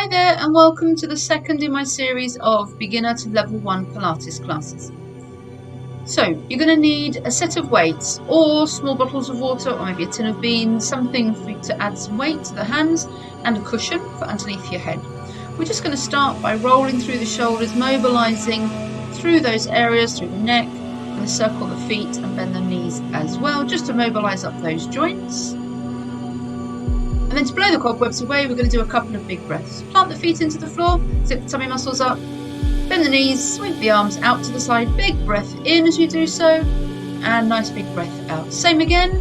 Hi there and welcome to the second in my series of beginner to level 1 Pilates classes. So you're going to need a set of weights or small bottles of water or maybe a tin of beans, something for you to add some weight to the hands and a cushion for underneath your head. We're just going to start by rolling through the shoulders, mobilising through those areas, through the neck, and circle the feet and bend the knees as well, just to mobilise up those joints. And then to blow the cobwebs away, we're going to do a couple of big breaths. Plant the feet into the floor, zip the tummy muscles up, bend the knees, sweep the arms out to the side. Big breath in as you do so, and nice big breath out. Same again.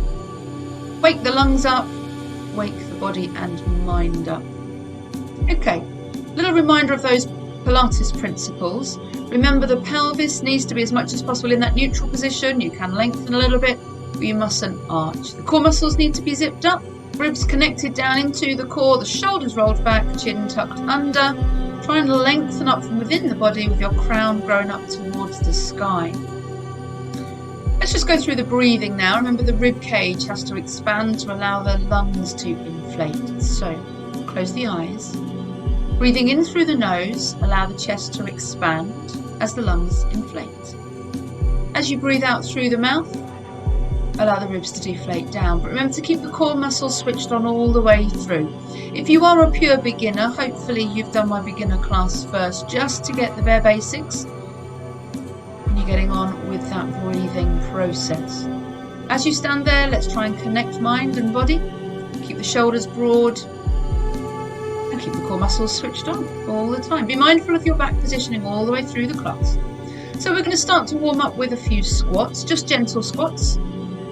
Wake the lungs up, wake the body and mind up. Okay, little reminder of those Pilates principles. Remember, the pelvis needs to be as much as possible in that neutral position. You can lengthen a little bit, but you mustn't arch. The core muscles need to be zipped up. Ribs connected down into the core, the shoulders rolled back, chin tucked under. Try and lengthen up from within the body with your crown growing up towards the sky. Let's just go through the breathing now. Remember, the rib cage has to expand to allow the lungs to inflate. So close the eyes. Breathing in through the nose, allow the chest to expand as the lungs inflate. As you breathe out through the mouth, allow the ribs to deflate down, but remember to keep the core muscles switched on all the way through. If you are a pure beginner, hopefully you've done my beginner class first just to get the bare basics, and you're getting on with that breathing process. As you stand there, let's try and connect mind and body. Keep the shoulders broad and keep the core muscles switched on all the time. Be mindful of your back positioning all the way through the class. So we're going to start to warm up with a few squats, just gentle squats.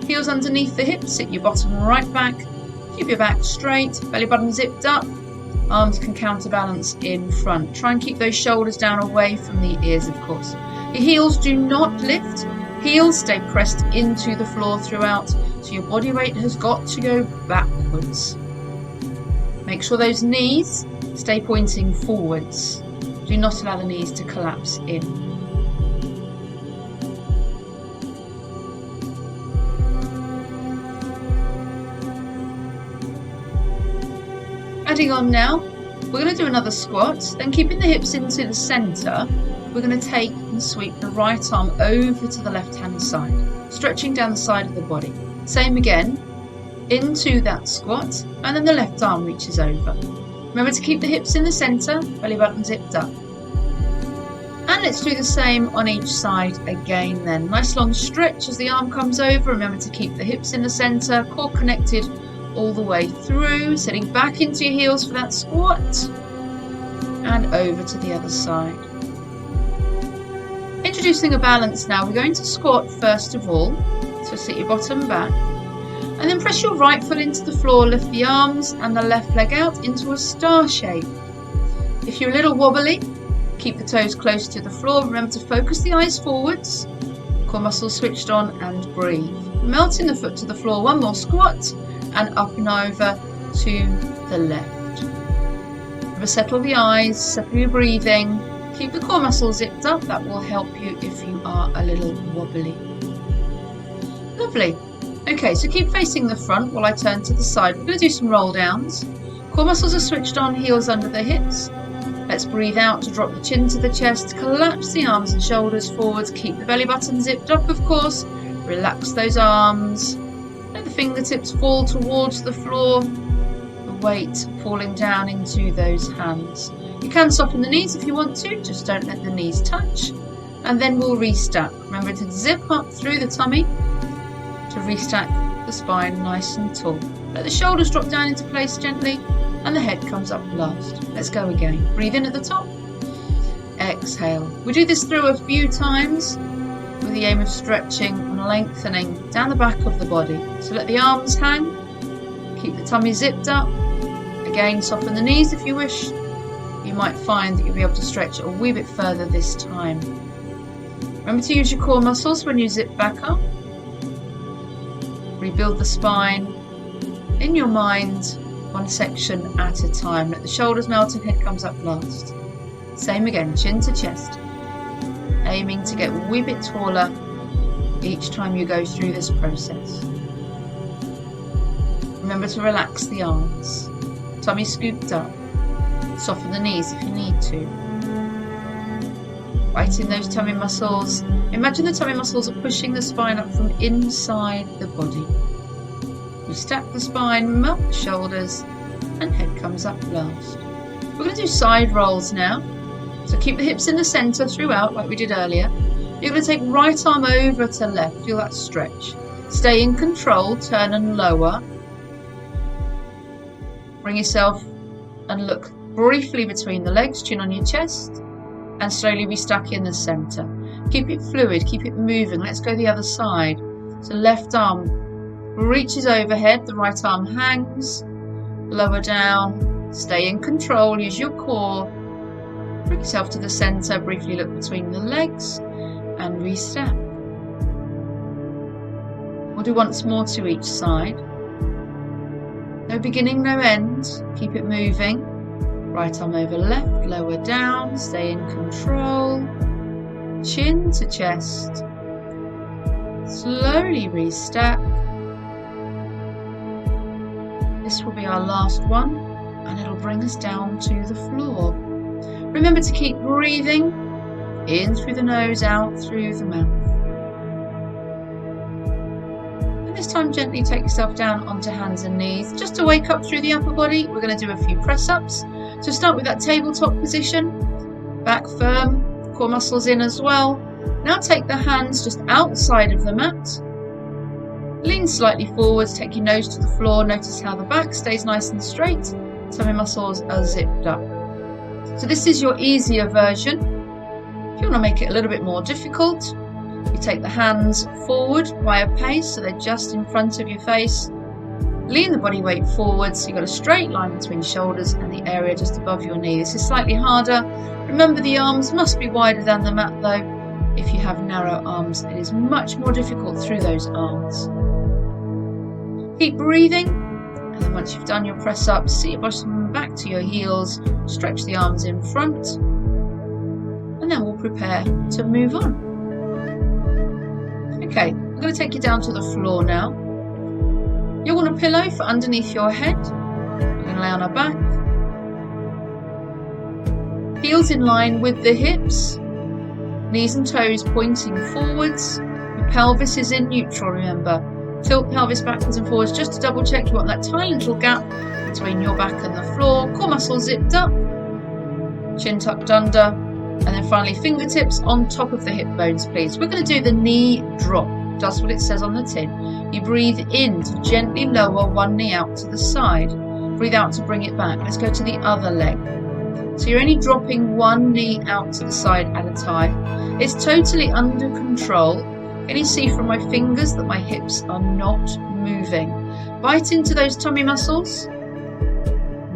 Heels underneath the hips, sit your bottom right back, keep your back straight, belly button zipped up, arms can counterbalance in front. Try and keep those shoulders down away from the ears, of course. Your heels do not lift, heels stay pressed into the floor throughout, so your body weight has got to go backwards. Make sure those knees stay pointing forwards. Do not allow the knees to collapse in. Adding on now, we're going to do another squat, then keeping the hips into the centre, we're going to take and sweep the right arm over to the left hand side, stretching down the side of the body. Same again, into that squat, and then the left arm reaches over. Remember to keep the hips in the centre, belly button zipped up. And let's do the same on each side again then. Nice long stretch as the arm comes over. Remember to keep the hips in the centre, core connected all the way through, sitting back into your heels for that squat, and over to the other side. Introducing a balance now, we're going to squat first of all, so sit your bottom back, and then press your right foot into the floor, lift the arms and the left leg out into a star shape. If you're a little wobbly, keep the toes close to the floor, remember to focus the eyes forwards, core muscles switched on, and breathe. Melting the foot to the floor, one more squat, and up and over to the left. Remember, settle the eyes, settle your breathing, keep the core muscles zipped up. That will help you if you are a little wobbly. Lovely. Okay, so keep facing the front while I turn to the side. We're going to do some roll downs. Core muscles are switched on, heels under the hips. Let's breathe out to drop the chin to the chest, collapse the arms and shoulders forwards, keep the belly button zipped up, of course. Relax those arms. Let the fingertips fall towards the floor, the weight falling down into those hands. You can soften the knees if you want to, just don't let the knees touch. And then we'll restack. Remember to zip up through the tummy to restack the spine nice and tall. Let the shoulders drop down into place gently and the head comes up last. Let's go again. Breathe in at the top. Exhale. We do this through a few times with the aim of stretching and lengthening down the back of the body. So let the arms hang, keep the tummy zipped up. Again, soften the knees if you wish. You might find that you'll be able to stretch a wee bit further this time. Remember to use your core muscles when you zip back up. Rebuild the spine in your mind, one section at a time. Let the shoulders melt and head comes up last. Same again, chin to chest. Aiming to get a wee bit taller each time you go through this process. Remember to relax the arms, tummy scooped up, Soften the knees if you need to. Biting those tummy muscles. Imagine the tummy muscles are pushing the spine up from inside the body. We stack the spine, melt the shoulders, and head comes up last. We're going to do side rolls now. So keep the hips in the centre throughout like we did earlier. You're going to take right arm over to left. Feel that stretch. Stay in control, turn and lower. Bring yourself and look briefly between the legs, chin on your chest, and slowly restack in the centre. Keep it fluid, keep it moving. Let's go the other side. So left arm reaches overhead, the right arm hangs, lower down, stay in control, use your core. Bring yourself to the centre, briefly look between the legs and restack. We'll do once more to each side. No beginning, no end. Keep it moving. Right arm over left, lower down, stay in control. Chin to chest. Slowly restack. This will be our last one, and it'll bring us down to the floor. Remember to keep breathing in through the nose, out through the mouth. And this time gently take yourself down onto hands and knees. Just to wake up through the upper body, we're going to do a few press-ups. So start with that tabletop position, back firm, core muscles in as well. Now take the hands just outside of the mat. Lean slightly forwards, take your nose to the floor. Notice how the back stays nice and straight. Tummy muscles are zipped up. So this is your easier version. If you want to make it a little bit more difficult, you take the hands forward by a pace so they're just in front of your face. Lean the body weight forward so you've got a straight line between shoulders and the area just above your knee. This is slightly harder. Remember the arms must be wider than the mat though. If you have narrow arms, it is much more difficult through those arms. Keep breathing, and then once you've done your press up, see your bottom back to your heels, stretch the arms in front, and then we'll prepare to move on. Okay, I'm going to take you down to the floor now. You'll want a pillow for underneath your head. We're going to lay on our back. Heels in line with the hips, knees and toes pointing forwards. Your pelvis is in neutral, remember. Tilt pelvis backwards and forwards just to double check you want that tiny little gap between your back and the floor. Core muscles zipped up, chin tucked under, and then finally fingertips on top of the hip bones, please. We're going to do the knee drop, just what it says on the tin. You breathe in to gently lower one knee out to the side. Breathe out to bring it back. Let's go to the other leg. So you're only dropping one knee out to the side at a time. It's totally under control. Can you see from my fingers that my hips are not moving? Bite into those tummy muscles.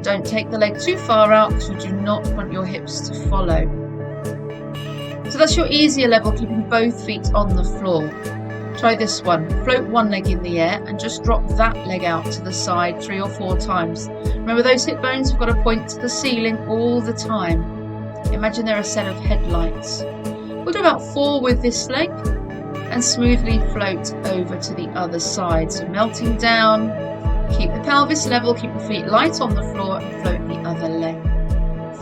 Don't take the leg too far out because you do not want your hips to follow. So that's your easier level, keeping both feet on the floor. Try this one. Float one leg in the air and just drop that leg out to the side 3 or 4 times. Remember those hip bones have got to point to the ceiling all the time. Imagine they're a set of headlights. We'll do about 4 with this leg and smoothly float over to the other side. So melting down, keep the pelvis level, keep the feet light on the floor and float the other leg.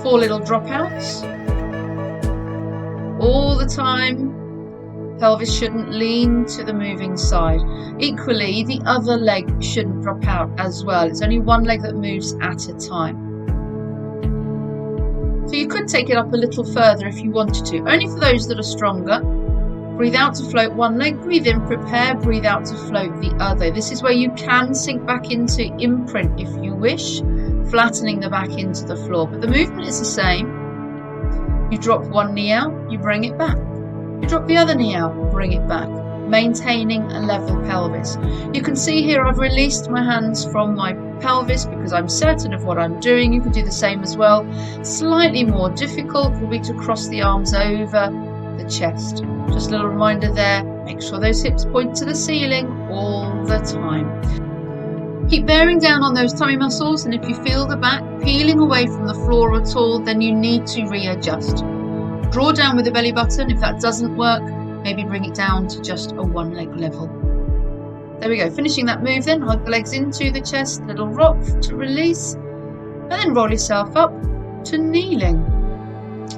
4 little dropouts. All the time. Pelvis shouldn't lean to the moving side. Equally, the other leg shouldn't drop out as well. It's only one leg that moves at a time. So you could take it up a little further if you wanted to, only for those that are stronger. Breathe out to float one leg, breathe in, prepare, breathe out to float the other. This is where you can sink back into imprint if you wish, flattening the back into the floor. But the movement is the same. You drop one knee out, you bring it back. You drop the other knee out, bring it back, maintaining a level pelvis. You can see here I've released my hands from my pelvis because I'm certain of what I'm doing. You can do the same as well. Slightly more difficult will be to cross the arms over the chest. Just a little reminder there, make sure those hips point to the ceiling all the time. Keep bearing down on those tummy muscles, and if you feel the back peeling away from the floor at all, then you need to readjust. Draw down with the belly button. If that doesn't work, maybe bring it down to just a one leg level. There we go, finishing that move then, hug the legs into the chest, little rock to release, and then roll yourself up, to kneeling.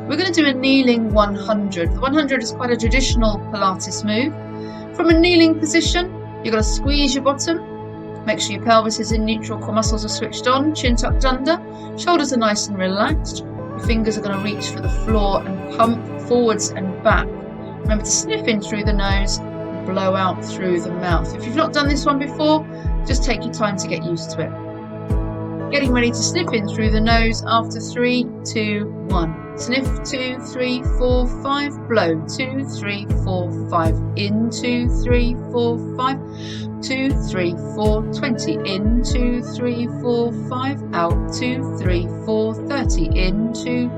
We're going to do a kneeling 100. The 100 is quite a traditional Pilates move. From a kneeling position, you're going to squeeze your bottom. Make sure your pelvis is in neutral, core muscles are switched on, chin tucked under, shoulders are nice and relaxed. Your fingers are going to reach for the floor and pump forwards and back. Remember to sniff in through the nose, blow out through the mouth. If you've not done this one before, just take your time to get used to it. Getting ready to sniff in through the nose after 3, 2, 1. Sniff 2, 3, 4, 5. Blow 2, 3, 4, 5. In 2, 3, 4, 5. 2, 3, 4, 20. In 2, 3, 4, 5. Out 2, 3, 4, 30. In 2,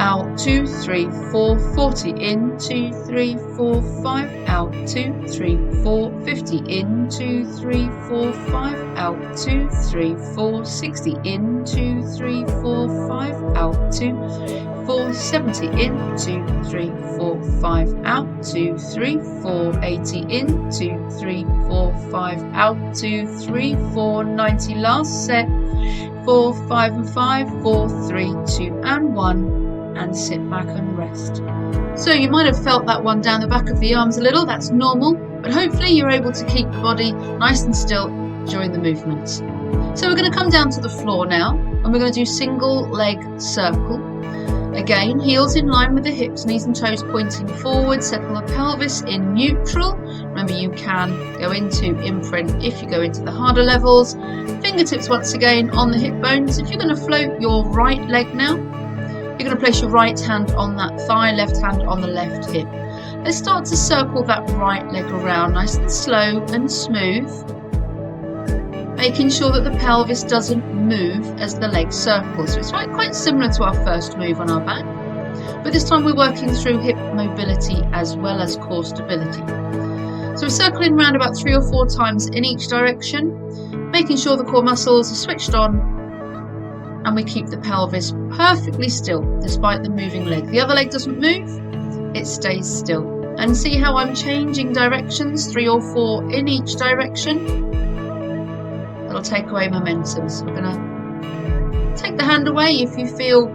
out 2, 3, 4, 40. In 2, 3, 4, 5. Out 2, 3, 4, 50. In 2, 3, 4, 5. Out 2, 3, 4, 60. In 2, 3, 4, 5. Out 2, 4, 70. In 2, 3, 4, 5. Out 2, 3, 4, 80. In 2, 3, 4, 5. Out 2, 3, 4, 90. Last set. 4, 5 and 5. 4, 3, 2 and 1. And sit back and rest. So you might have felt that one down the back of the arms a little, that's normal, but hopefully you're able to keep the body nice and still during the movements. So we're going to come down to the floor now, and we're going to do single leg circle. Again, heels in line with the hips, knees and toes pointing forward, settle the pelvis in neutral. Remember, you can go into imprint if you go into the harder levels. Fingertips once again on the hip bones. If you're going to float your right leg now, you're going to place your right hand on that thigh, left hand on the left hip. Let's start to circle that right leg around nice and slow and smooth, making sure that the pelvis doesn't move as the leg circles. So it's quite similar to our first move on our back, but this time we're working through hip mobility as well as core stability. So we're circling around about 3 or 4 times in each direction, making sure the core muscles are switched on, and we keep the pelvis perfectly still despite the moving leg. The other leg doesn't move, it stays still. And see how I'm changing directions, 3 or 4 in each direction. That'll take away momentum. So we're going to take the hand away if you feel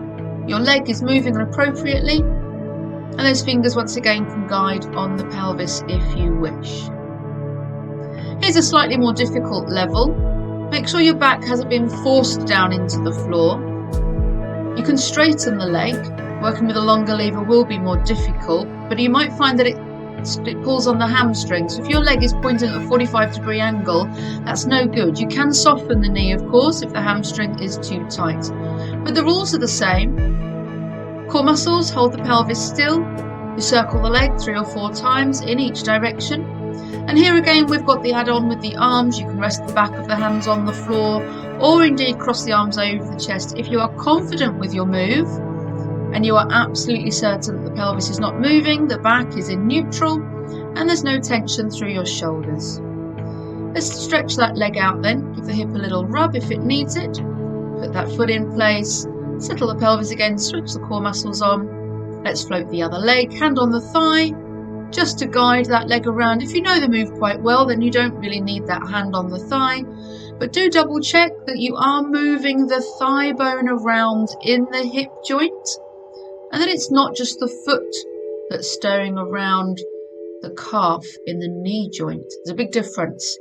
your leg is moving appropriately. And those fingers once again can guide on the pelvis if you wish. Here's a slightly more difficult level. Make sure your back hasn't been forced down into the floor. You can straighten the leg. Working with a longer lever will be more difficult, but you might find that it pulls on the hamstring. So if your leg is pointing at a 45-degree angle, that's no good. You can soften the knee, of course, if the hamstring is too tight. But the rules are the same. Core muscles hold the pelvis still. You circle the leg 3 or 4 times in each direction. And here again we've got the add-on with the arms. You can rest the back of the hands on the floor or indeed cross the arms over the chest. If you are confident with your move and you are absolutely certain that the pelvis is not moving, the back is in neutral and there's no tension through your shoulders. Let's stretch that leg out then. Give the hip a little rub if it needs it. Put that foot in place. Settle the pelvis again, switch the core muscles on. Let's float the other leg, hand on the thigh, just to guide that leg around. If you know the move quite well, then you don't really need that hand on the thigh, but do double check that you are moving the thigh bone around in the hip joint and that it's not just the foot that's stirring around the calf in the knee joint. There's a big difference.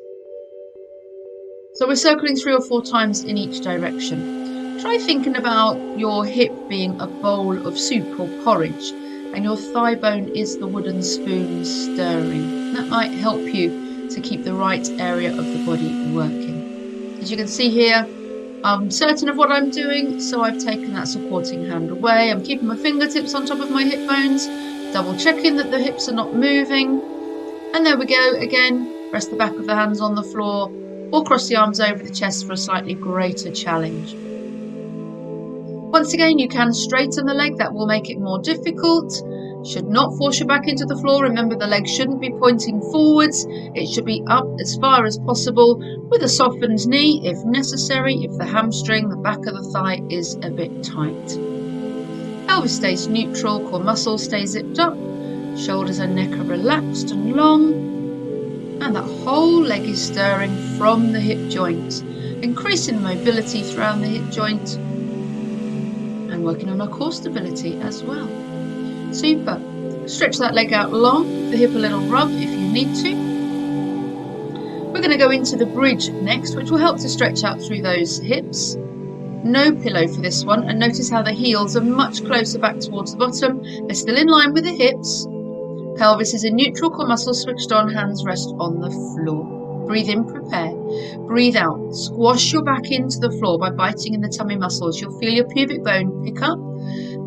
So we're circling 3 or 4 times in each direction. Try thinking about your hip being a bowl of soup or porridge, and your thigh bone is the wooden spoon stirring. That might help you to keep the right area of the body working. As you can see here, I'm certain of what I'm doing, so I've taken that supporting hand away. I'm keeping my fingertips on top of my hip bones, double checking that the hips are not moving. And there we go again. Rest the back of the hands on the floor or cross the arms over the chest for a slightly greater challenge. Once again, you can straighten the leg. That will make it more difficult. Should not force your back into the floor. Remember, the leg shouldn't be pointing forwards. It should be up as far as possible with a softened knee if necessary, if the hamstring, the back of the thigh is a bit tight. Pelvis stays neutral, core muscle stays zipped up, shoulders and neck are relaxed and long, and that whole leg is stirring from the hip joint, increasing the mobility throughout the hip joint. and working on our core stability as well. Super. Stretch that leg out long, give the hip a little rub if you need to. We're going to go into the bridge next, which will help to stretch out through those hips. No pillow for this one, and notice how the heels are much closer back towards the bottom. They're still in line with the hips. Pelvis is in neutral, core muscles switched on, hands rest on the floor. Breathe in, prepare. Breathe out. Squash your back into the floor by biting in the tummy muscles. You'll feel your pubic bone pick up.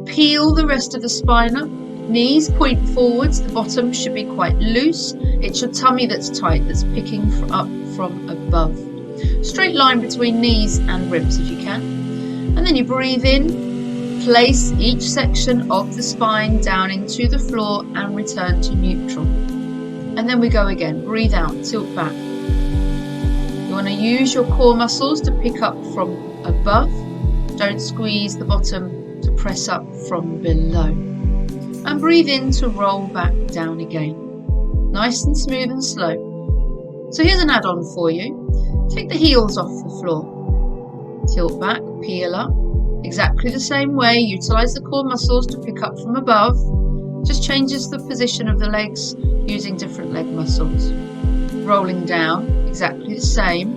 Peel the rest of the spine up. Knees point forwards. The bottom should be quite loose. It's your tummy that's tight, that's picking up from above. Straight line between knees and ribs if you can. And then you breathe in, place each section of the spine down into the floor and return to neutral. And then we go again. Breathe out, tilt back. You want to use your core muscles to pick up from above. Don't squeeze the bottom to press up from below. And breathe in to roll back down again. Nice and smooth and slow. So here's an add-on for you. Take the heels off the floor. Tilt back, peel up. Exactly the same way, utilize the core muscles to pick up from above. Just changes the position of the legs using different leg muscles. Rolling down, exactly the same.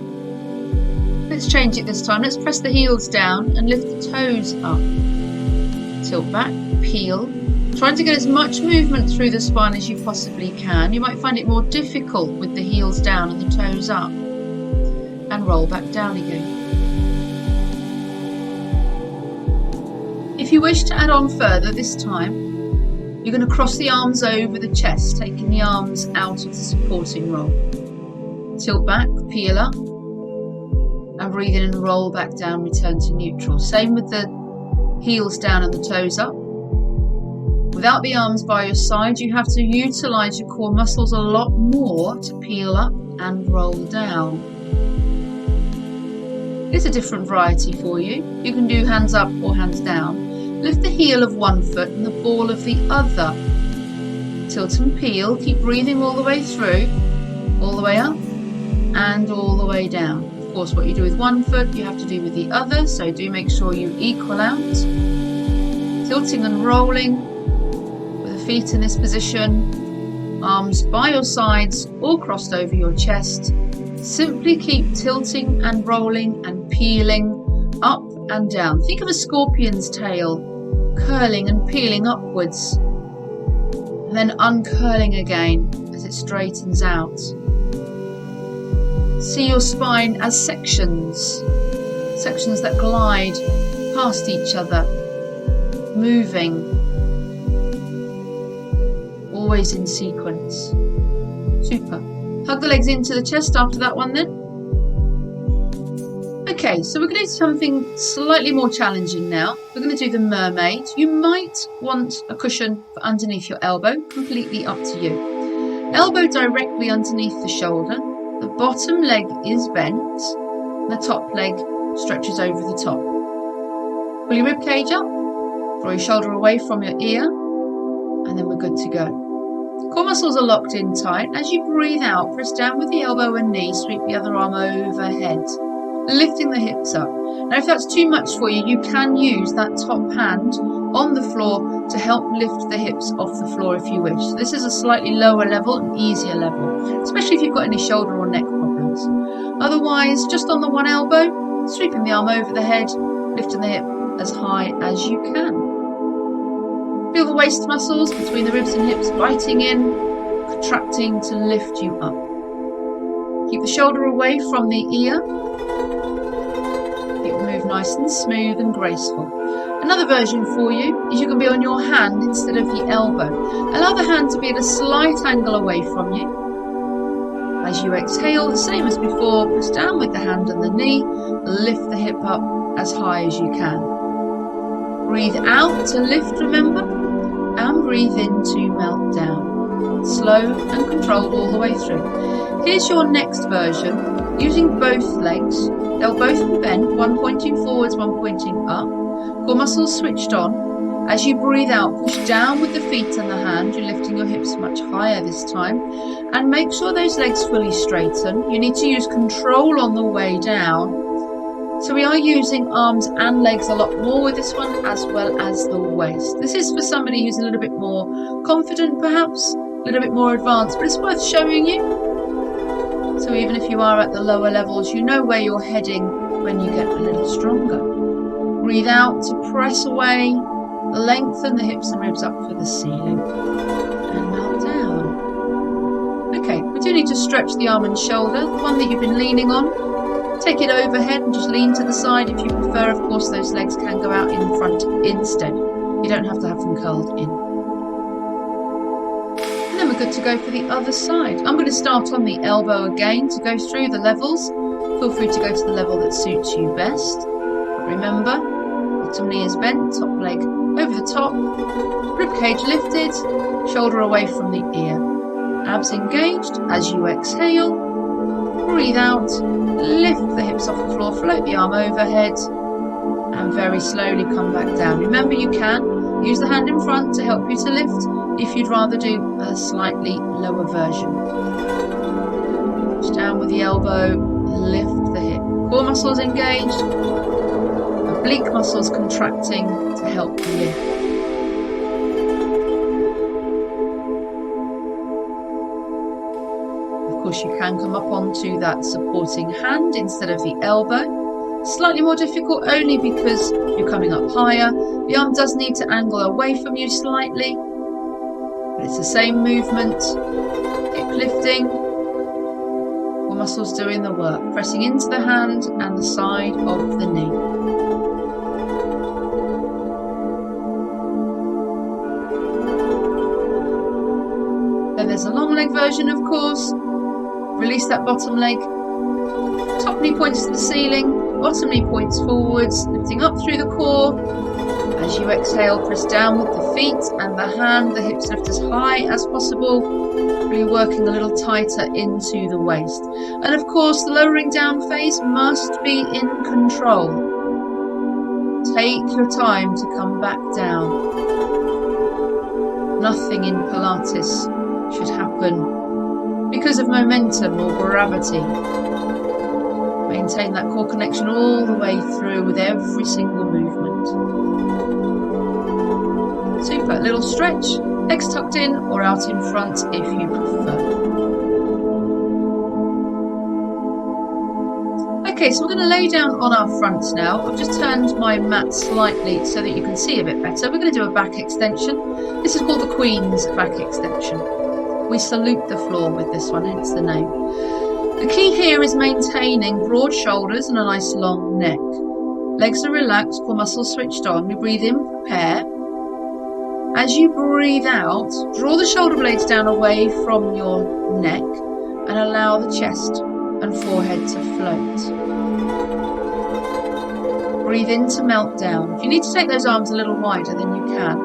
Let's change it this time. Let's press the heels down and lift the toes up. Tilt back, peel. Trying to get as much movement through the spine as you possibly can. You might find it more difficult with the heels down and the toes up. And roll back down again. If you wish to add on further this time, you're going to cross the arms over the chest, taking the arms out of the supporting roll. Tilt back, peel up, and breathe in and roll back down, return to neutral. Same with the heels down and the toes up. Without the arms by your side, you have to utilize your core muscles a lot more to peel up and roll down. It's a different variety for you. You can do hands up or hands down. Lift the heel of one foot and the ball of the other. Tilt and peel. Keep breathing all the way through, all the way up and all the way down. Of course, what you do with one foot, you have to do with the other, so do make sure you equal out. Tilting and rolling with the feet in this position, arms by your sides or crossed over your chest. Simply keep tilting and rolling and peeling up and down. Think of a scorpion's tail, curling and peeling upwards, and then uncurling again as it straightens out. See your spine as sections that glide past each other, moving, always in sequence. Super. Hug the legs into the chest after that one then. Okay, so we're going to do something slightly more challenging now. We're going to do the mermaid. You might want a cushion for underneath your elbow, completely up to you. Elbow directly underneath the shoulder. The bottom leg is bent. The top leg stretches over the top. Pull your rib cage up. Draw your shoulder away from your ear. And then we're good to go. Core muscles are locked in tight. As you breathe out, press down with the elbow and knee. Sweep the other arm overhead, lifting the hips up. Now, if that's too much for you, you can use that top hand on the floor to help lift the hips off the floor if you wish. This is a slightly lower level, an easier level, especially if you've got any shoulder or neck problems. Otherwise, just on the one elbow, sweeping the arm over the head, lifting the hip as high as you can. Feel the waist muscles between the ribs and hips biting in, contracting to lift you up. Keep the shoulder away from the ear. Keep the move nice and smooth and graceful. Another version for you is you can be on your hand instead of the elbow. Allow the hand to be at a slight angle away from you. As you exhale, the same as before, press down with the hand and the knee, lift the hip up as high as you can. Breathe out to lift, remember, and breathe in to melt down. Slow and controlled all the way through. Here's your next version, using both legs. They'll both be bent, one pointing forwards, one pointing up. Core muscles switched on. As you breathe out, push down with the feet and the hand. You're lifting your hips much higher this time. And make sure those legs fully straighten. You need to use control on the way down. So we are using arms and legs a lot more with this one, as well as the waist. This is for somebody who's a little bit more confident, perhaps, a little bit more advanced, but it's worth showing you. So even if you are at the lower levels, you know where you're heading when you get a little stronger. Breathe out to press away, lengthen the hips and ribs up for the ceiling, and melt down. Okay, we do need to stretch the arm and shoulder, the one that you've been leaning on. Take it overhead and just lean to the side. If you prefer, of course, those legs can go out in front instead. You don't have to have them curled in. And then we're good to go for the other side. I'm going to start on the elbow again to go through the levels. Feel free to go to the level that suits you best. But remember, bottom knee is bent, top leg over the top, rib cage lifted, shoulder away from the ear. Abs engaged as you exhale. Breathe out, lift the hips off the floor, float the arm overhead, and very slowly come back down. Remember, you can use the hand in front to help you to lift if you'd rather do a slightly lower version. Push down with the elbow, lift the hip. Core muscles engaged, oblique muscles contracting to help lift. Of course, you can come up onto that supporting hand instead of the elbow. Slightly more difficult only because you're coming up higher. The arm does need to angle away from you slightly, but it's the same movement. Hip lifting, core muscles doing the work, pressing into the hand and the side of the knee. Then there's a long leg version, of course. Release that bottom leg. Top knee points to the ceiling, bottom knee points forwards, lifting up through the core. As you exhale, press down with the feet and the hand. The hips lift as high as possible, really working a little tighter into the waist. And of course, the lowering down phase must be in control. Take your time to come back down. Nothing in Pilates should happen because of momentum or gravity. Maintain that core connection all the way through with every single movement. Super, a little stretch, legs tucked in or out in front if you prefer. Okay, so we're going to lay down on our fronts now. I've just turned my mat slightly so that you can see a bit better. We're going to do a back extension. This is called the Queen's back extension. We salute the floor with this one, hence the name. The key here is maintaining broad shoulders and a nice long neck. Legs are relaxed, core muscles switched on. We breathe in, prepare. As you breathe out, draw the shoulder blades down away from your neck and allow the chest and forehead to float. Breathe in to melt down. If you need to take those arms a little wider, then you can.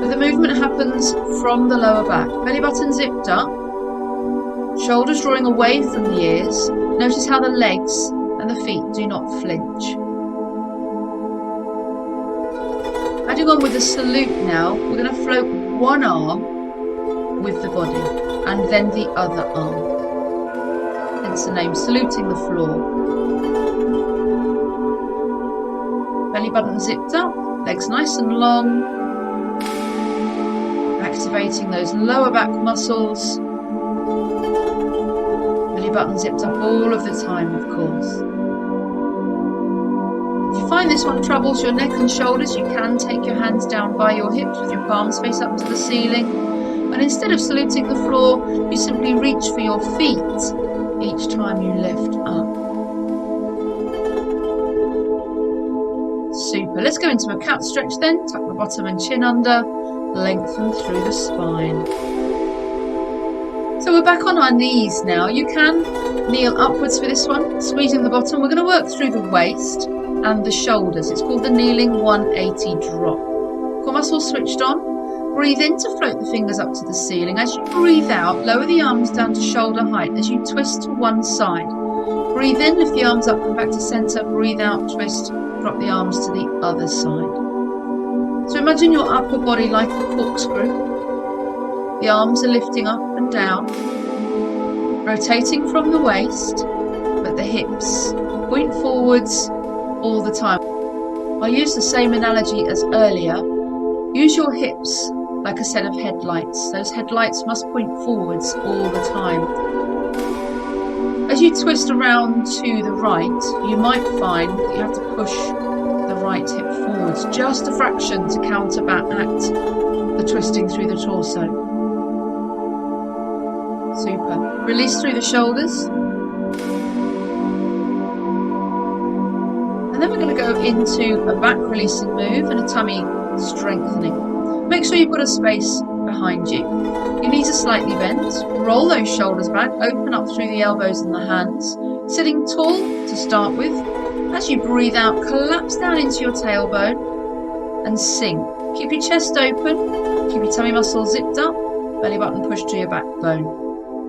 But the movement happens from the lower back. Belly button zipped up, shoulders drawing away from the ears. Notice how the legs and the feet do not flinch. Adding on with the salute now, we're going to float one arm with the body and then the other arm. Hence the name, saluting the floor. Belly button zipped up, legs nice and long. Activating those lower back muscles. Belly button zipped up all of the time, of course. If you find this one troubles your neck and shoulders, you can take your hands down by your hips with your palms face up to the ceiling. And instead of saluting the floor, you simply reach for your feet each time you lift up. Super. Let's go into a cat stretch then. Tuck the bottom and chin under. Lengthen through the spine. So we're back on our knees now. You can kneel upwards for this one, squeezing the bottom. We're going to work through the waist and the shoulders. It's called the kneeling 180 drop. Core muscles switched on. Breathe in to float the fingers up to the ceiling. As you breathe out, lower the arms down to shoulder height as you twist to one side. Breathe in, lift the arms up and back to center. Breathe out, twist, drop the arms to the other side. So imagine your upper body like a corkscrew. The arms are lifting up and down, rotating from the waist, but the hips Point forwards all the time. I'll use the same analogy as earlier. Use your hips like a set of headlights. Those headlights must point forwards all the time. As you twist around to the right, you might find that you have to push the right hip forwards just a fraction to counteract the twisting through the torso. Super. Release through the shoulders. And then we're going to go into a back releasing move and a tummy strengthening. Make sure you've got a space behind you. Your knees are slightly bent. Roll those shoulders back, open up through the elbows and the hands. Sitting tall to start with. As you breathe out, collapse down into your tailbone and sink. Keep your chest open, keep your tummy muscles zipped up, belly button pushed to your backbone.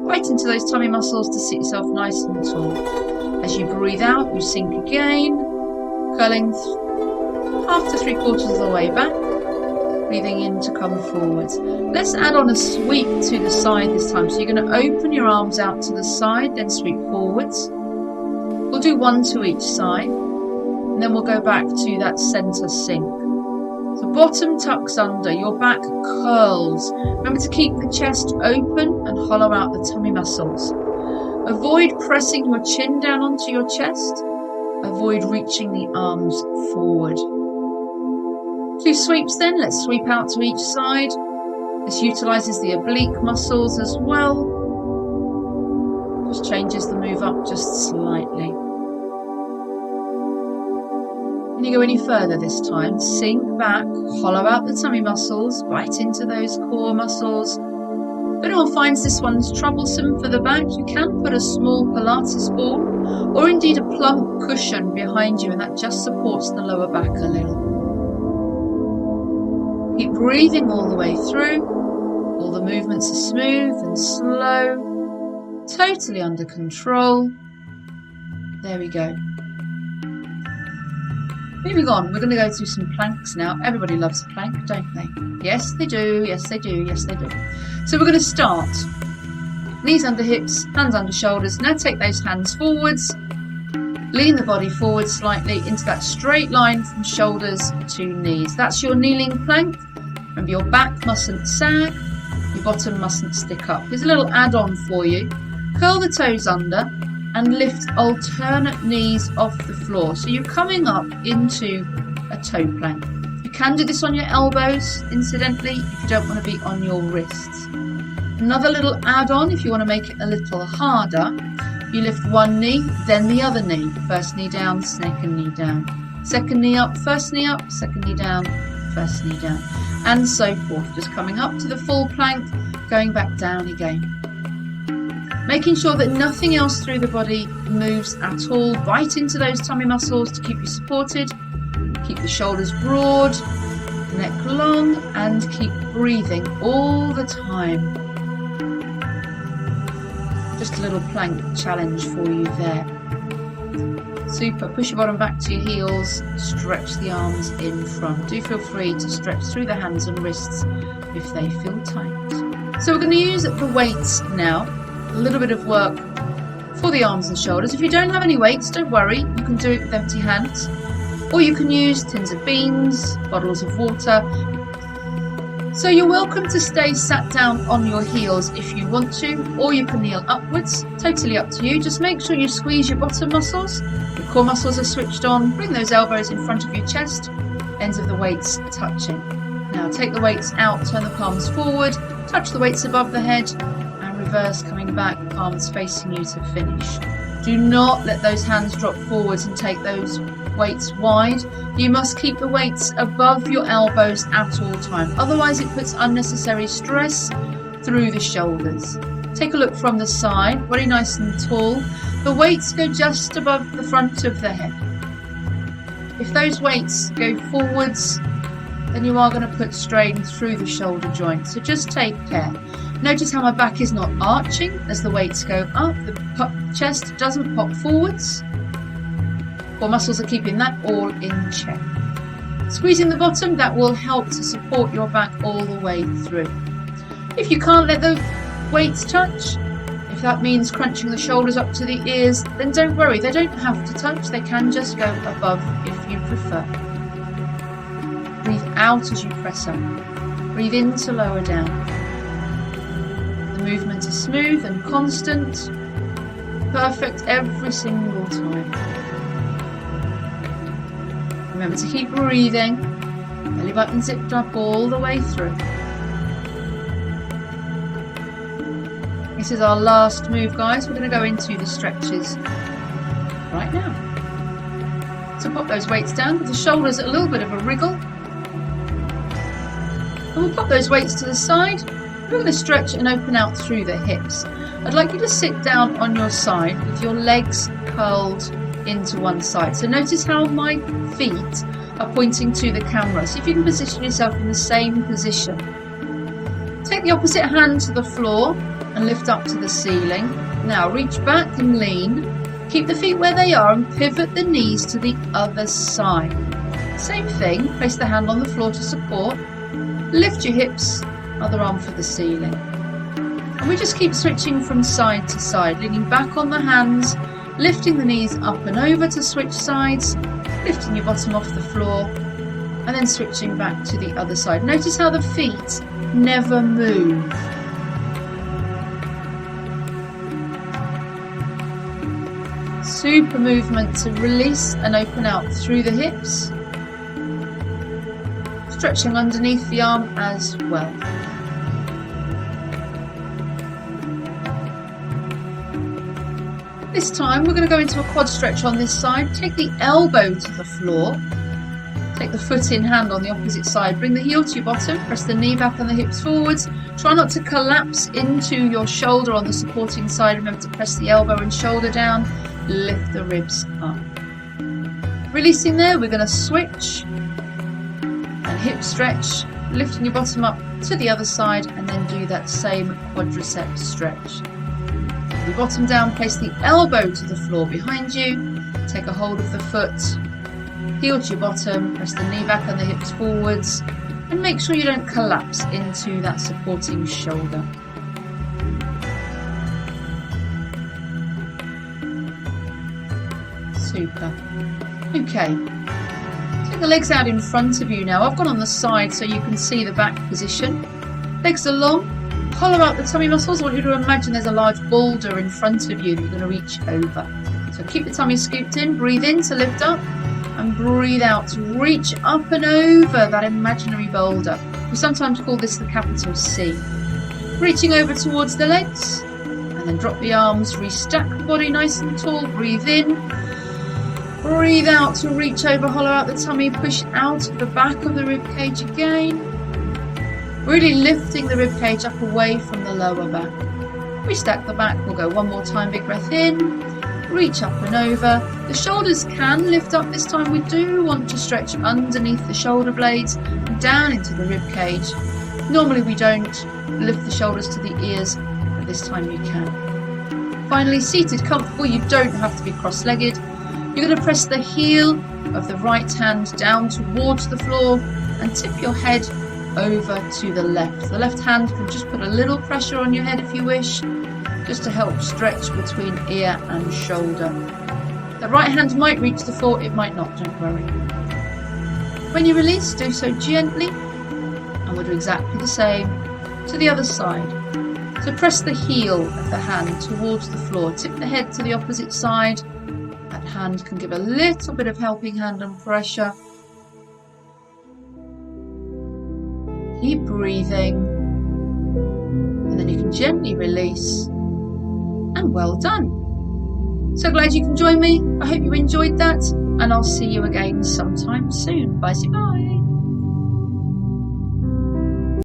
Right into those tummy muscles to sit yourself nice and tall. As you breathe out, you sink again, curling half to 3/4 of the way back. Breathing in to come forwards. Let's add on a sweep to the side this time. So you're going to open your arms out to the side, then sweep forwards. We'll do one to each side, and then we'll go back to that center sink. So bottom tucks under, your back curls. Remember to keep the chest open and hollow out the tummy muscles. Avoid pressing your chin down onto your chest. Avoid reaching the arms forward. 2 sweeps then, let's sweep out to each side. This utilises the oblique muscles as well. Just changes the move up just slightly. When you go any further this time, sink back, hollow out the tummy muscles, bite into those core muscles. If anyone finds this one's troublesome for the back, you can put a small Pilates ball or indeed a plump cushion behind you, and that just supports the lower back a little. Keep breathing all the way through. All the movements are smooth and slow, totally under control. There we go. Moving on, we're going to go through some planks now. Everybody loves a plank, don't they? Yes, they do. Yes, they do. Yes, they do. So we're going to start. Knees under hips, hands under shoulders. Now take those hands forwards. Lean the body forward slightly into that straight line from shoulders to knees. That's your kneeling plank. Remember, your back mustn't sag, your bottom mustn't stick up. Here's a little add-on for you. Curl the toes under and lift alternate knees off the floor. So you're coming up into a toe plank. You can do this on your elbows, incidentally, if you don't want to be on your wrists. Another little add-on, if you want to make it a little harder, you lift one knee, then the other knee. First knee down, second knee down. Second knee up, second knee down, first knee down. And so forth. Just coming up to the full plank, going back down again. Making sure that nothing else through the body moves at all. Bite into those tummy muscles to keep you supported. Keep the shoulders broad, neck long, and keep breathing all the time. Just a little plank challenge for you there. Super. Push your bottom back to your heels. Stretch the arms in front. Do feel free to stretch through the hands and wrists if they feel tight. So we're going to use the weights now. A little bit of work for the arms and shoulders. If you don't have any weights, don't worry. You can do it with empty hands. Or you can use tins of beans, bottles of water. So you're welcome to stay sat down on your heels if you want to, or you can kneel upwards, totally up to you. Just make sure you squeeze your bottom muscles, your core muscles are switched on, bring those elbows in front of your chest, ends of the weights touching. Now take the weights out, turn the palms forward, touch the weights above the head, and reverse coming back, palms facing you to finish. Do not let those hands drop forwards and take those weights wide. You must keep the weights above your elbows at all times. Otherwise it puts unnecessary stress through the shoulders. Take a look from the side, body nice and tall. The weights go just above the front of the head. If those weights go forwards, then you are going to put strain through the shoulder joint. So just take care. Notice how my back is not arching as the weights go up. The chest doesn't pop forwards. Core muscles are keeping that all in check. Squeezing the bottom, that will help to support your back all the way through. If you can't let the weights touch, If that means crunching the shoulders up to the ears, then don't worry, they don't have to touch, they can just go above if you prefer. Breathe out as you press up. Breathe in to lower down. The movement is smooth and constant, perfect every single time. Remember to keep breathing, belly button zipped up all the way through. This is our last move, guys. We're going to go into the stretches right now. So pop those weights down, give the shoulders a little bit of a wriggle. And we'll pop those weights to the side. We're going to stretch and open out through the hips. I'd like you to sit down on your side with your legs curled into one side. So notice how my feet are pointing to the camera. See if you can position yourself in the same position. Take the opposite hand to the floor and lift up to the ceiling. Now reach back and lean. Keep the feet where they are and pivot the knees to the other side. Same thing, place the hand on the floor to support. Lift your hips, other arm for the ceiling. And we just keep switching from side to side, leaning back on the hands, lifting the knees up and over to switch sides, lifting your bottom off the floor, and then switching back to the other side. Notice how the feet never move. Super movement to release and open out through the hips. Stretching underneath the arm as well. This time we're going to go into a quad stretch on this side. Take the elbow to the floor. Take the foot in hand on the opposite side. Bring the heel to your bottom. Press the knee back and the hips forwards. Try not to collapse into your shoulder on the supporting side. Remember to press the elbow and shoulder down. Lift the ribs up. Releasing there, we're going to switch and hip stretch, lifting your bottom up to the other side, and then do that same quadricep stretch. Your bottom down, place the elbow to the floor behind you, take a hold of the foot, heel to your bottom, press the knee back and the hips forwards, and make sure you don't collapse into that supporting shoulder. Super. Okay, take the legs out in front of you now. I've gone on the side so you can see the back position. Legs are long, hollow out the tummy muscles. I want you to imagine there's a large boulder in front of you that you're going to reach over. So keep the tummy scooped in, breathe in to lift up, and breathe out to reach up and over that imaginary boulder. We sometimes call this the capital C. Reaching over towards the legs, and then drop the arms, restack the body nice and tall, breathe in. Breathe out to reach over, hollow out the tummy, push out of the back of the rib cage again. Really lifting the rib cage up away from the lower back. Restack the back, we'll go one more time, big breath in, reach up and over. The shoulders can lift up this time. We do want to stretch underneath the shoulder blades and down into the rib cage. Normally we don't lift the shoulders to the ears, but this time you can. Finally, seated comfortable, you don't have to be cross-legged. You're going to press the heel of the right hand down towards the floor and tip your head over to the left. The left hand can just put a little pressure on your head if you wish, just to help stretch between ear and shoulder. The right hand might reach the floor, it might not, don't worry. When you release, do so gently, and we'll do exactly the same to the other side. So press the heel of the hand towards the floor, tip the head to the opposite side. That hand can give a little bit of helping hand and pressure. Keep breathing, and then you can gently release, and well done. So glad you can join me. I hope you enjoyed that, and I'll see you again sometime soon. Bye.